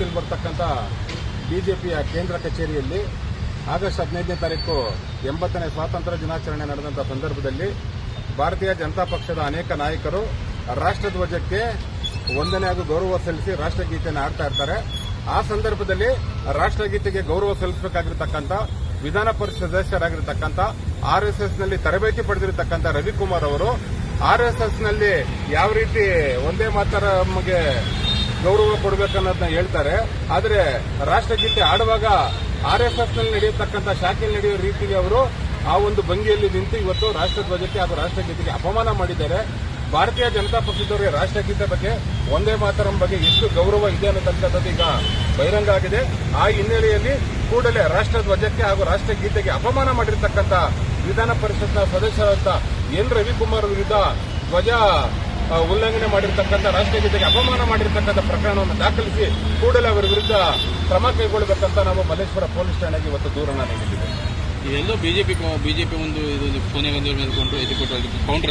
ಬೆಂಗಳೂರಲ್ಲಿ ಬರ್ತಕ್ಕಂಥ ಬಿಜೆಪಿಯ ಕೇಂದ್ರ ಕಚೇರಿಯಲ್ಲಿ ಆಗಸ್ಟ್ 15ನೇ ತಾರೀಕು 80ನೇ ಸ್ವಾತಂತ್ರ್ಯ ದಿನಾಚರಣೆ ನಡೆದಂಥ ಸಂದರ್ಭದಲ್ಲಿ ಭಾರತೀಯ ಜನತಾ ಪಕ್ಷದ ಅನೇಕ ನಾಯಕರು ರಾಷ್ಟ್ರಧ್ವಜಕ್ಕೆ ವಂದನೆ ಹಾಗೂ ಗೌರವ ಸಲ್ಲಿಸಿ ರಾಷ್ಟ್ರಗೀತೆಯನ್ನು ಹಾಡ್ತಾ ಇರ್ತಾರೆ. ಆ ಸಂದರ್ಭದಲ್ಲಿ ರಾಷ್ಟ್ರಗೀತೆಗೆ ಗೌರವ ಸಲ್ಲಿಸಬೇಕಾಗಿರತಕ್ಕಂಥ ವಿಧಾನ ಪರಿಷತ್ ಸದಸ್ಯರಾಗಿರತಕ್ಕಂಥ ಆರ್ಎಸ್ಎಸ್ನಲ್ಲಿ ತರಬೇತಿ ಪಡೆದಿರತಕ್ಕಂಥ ರವಿಕುಮಾರ್ ಅವರು ಆರ್ಎಸ್ಎಸ್ನಲ್ಲಿ ಯಾವ ರೀತಿ ಒಂದೇ ಮಾತರಮ್ಗೆ ಗೌರವ ಕೊಡಬೇಕನ್ನೋದನ್ನ ಹೇಳ್ತಾರೆ. ಆದರೆ ರಾಷ್ಟ್ರಗೀತೆ ಆಡುವಾಗ ಆರ್ಎಸ್ಎಸ್ನಲ್ಲಿ ನಡೆಯತಕ್ಕಂಥ ಶಾಖೆಯಲ್ಲಿ ನಡೆಯುವ ರೀತಿಗೆ ಅವರು ಆ ಒಂದು ಭಂಗಿಯಲ್ಲಿ ನಿಂತು ಇವತ್ತು ರಾಷ್ಟ್ರಧ್ವಜಕ್ಕೆ ಹಾಗೂ ರಾಷ್ಟ್ರಗೀತೆಗೆ ಅಪಮಾನ ಮಾಡಿದ್ದಾರೆ. ಭಾರತೀಯ ಜನತಾ ಪಕ್ಷದವರಿಗೆ ರಾಷ್ಟ್ರಗೀತೆ ಬಗ್ಗೆ ಒಂದೇ ಮಾತರಂ ಬಗ್ಗೆ ಎಷ್ಟು ಗೌರವ ಇದೆ ಅನ್ನತಕ್ಕಂಥದ್ದು ಈಗ ಬಹಿರಂಗ ಆಗಿದೆ. ಆ ಹಿನ್ನೆಲೆಯಲ್ಲಿ ಕೂಡಲೇ ರಾಷ್ಟ್ರಧ್ವಜಕ್ಕೆ ಹಾಗೂ ರಾಷ್ಟ್ರಗೀತೆಗೆ ಅಪಮಾನ ಮಾಡಿರತಕ್ಕಂಥ ವಿಧಾನ ಪರಿಷತ್ನ ಸದಸ್ಯರಾದ ಎನ್ ರವಿಕುಮಾರ್ ವಿರುದ್ಧ ಧ್ವಜ ಉಲ್ಲಂಘನೆ ಮಾಡಿರತಕ್ಕಂಥ ರಾಷ್ಟ್ರಗೀತೆಗೆ ಅಪಮಾನ ಮಾಡಿರತಕ್ಕಂಥ ಪ್ರಕರಣವನ್ನು ದಾಖಲಿಸಿ ಕೂಡಲೇ ಅವರ ವಿರುದ್ಧ ಕ್ರಮ ಕೈಗೊಳ್ಳಬೇಕಂತ ನಾವು ಮಲ್ಲೇಶ್ವರ ಪೊಲೀಸ್ ಠಾಣೆಗೆ ಇವತ್ತು ದೂರನ್ನು ನೀಡಿದ್ದೇವೆ. ಇದೆಲ್ಲೋ ಬಿಜೆಪಿ ಒಂದು ಸೋನಿಯಾ ಗಾಂಧಿ ಮೇಲೆ ಇದು ಕೊಟ್ಟು ಕೌಂಟರ್